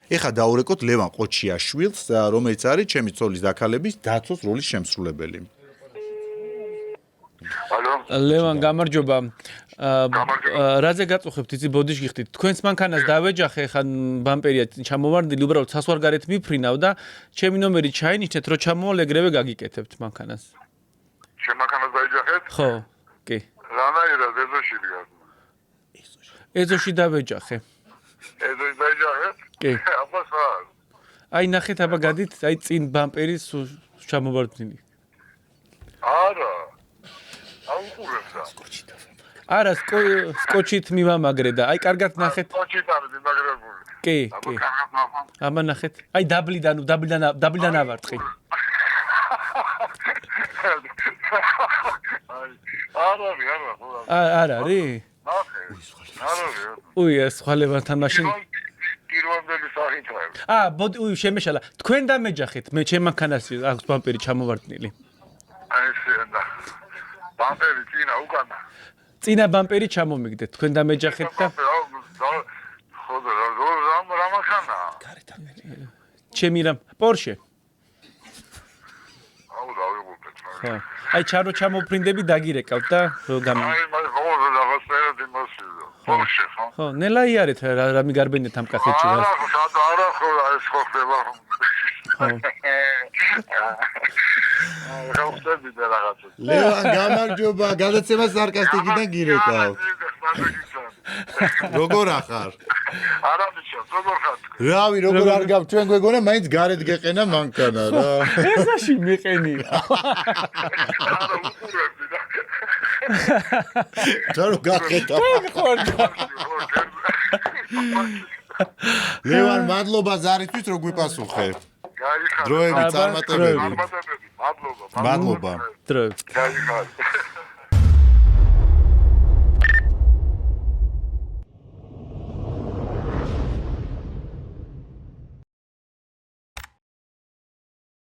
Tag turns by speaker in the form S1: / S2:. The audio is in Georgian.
S1: ეხა დაურეკოთ ლევან ყოჩიაშვილს, რომელიც არის ჩემი ცოლის დაქალების დაცოს როლის შემსრულებელი.
S2: ალო
S3: ლევან გამარჯობა. რაზე გაწუხებთ იცი ბოდიში გიხდით. თქვენს მანქანას დავეჯახე, ხან ბამპერია ჩამოვარდნილი, უბრალოდ სასვარგარეთ მიფრინავ და ჩემი ნომერი ჩაინიშნეთ, რომ ჩამოვალ ეგრევე გაგიკეთებთ მანქანას.
S2: შემაქანას დაიჯახეთ?
S3: ხო, კი.
S2: რანაირად ეზოში გიგა?
S3: ეზოში დავეჯახე.
S2: ეზოში დაიჯახეთ?
S3: კი.
S2: აბა ხარ.
S3: აი ნახეთ, აბა გადით, აი წინ ბამპერის ჩამოვარდნილი.
S2: არა. აუყურებდა.
S3: არა, სკოჩით მივამაგრე და აი კარგად ნახეთ.
S2: სკოჩით არის მიმაგრებული.
S3: კი,
S2: აბა
S3: კი.
S2: კარგად ნახო.
S3: აბა ნახეთ. აი დაბლიდან ავარტყი.
S2: არა.
S3: არ არის?
S2: ნახე. არა.
S3: უი, ეს ხვალებთან მაშინ.
S2: პირველი სახითაა.
S3: უი, შემეშალა. თქვენ დამეჯახეთ, მე ჩემ მანქანას აქვს ბამპერი ჩამოვარდნილი.
S2: აი შენა. ბამპერი წინა უკანა.
S3: წინა ბამპერი ჩამომიგდეთ, თქვენ დამეჯახეთ და
S2: ხოდა რა მანქანა?
S3: ჩემი რამ პორშე.
S2: აუ დავიღუპეთ.
S3: ხო. აი ჩამოფრინდები დაგირეკავთ და
S2: აი მაგ ხოდა რაღაცნაირად იმასიზო. პორშე ხო?
S3: ხო, ნელა იარეთ რა მიგარბენდეთ ამ კახეთში რა.
S2: არა ხო ეს ხო ხდება.
S3: ხო.
S1: ლევან გამარჯობა, გადაცემა სარკასტიკიდან გირეკავ. როგორ ახარ?
S2: არა მიშა, როგორ ხარ?
S1: რავი, როგორ არ გავ ჩვენ გვეგონა მაინც გარეთ გეყენა მანქანა რა.
S3: ესაში მიყენია.
S2: არა უყურებდი და.
S1: ჩარო გახეთა.
S3: ხორდა.
S1: ლევან მადლობა ზარისთვის რო გვიპასუხე.
S2: გაიხარ.
S1: დროებით წარმატებები.
S2: მადლობა.
S1: მადლობა.
S3: დრო.
S2: გაიხარ.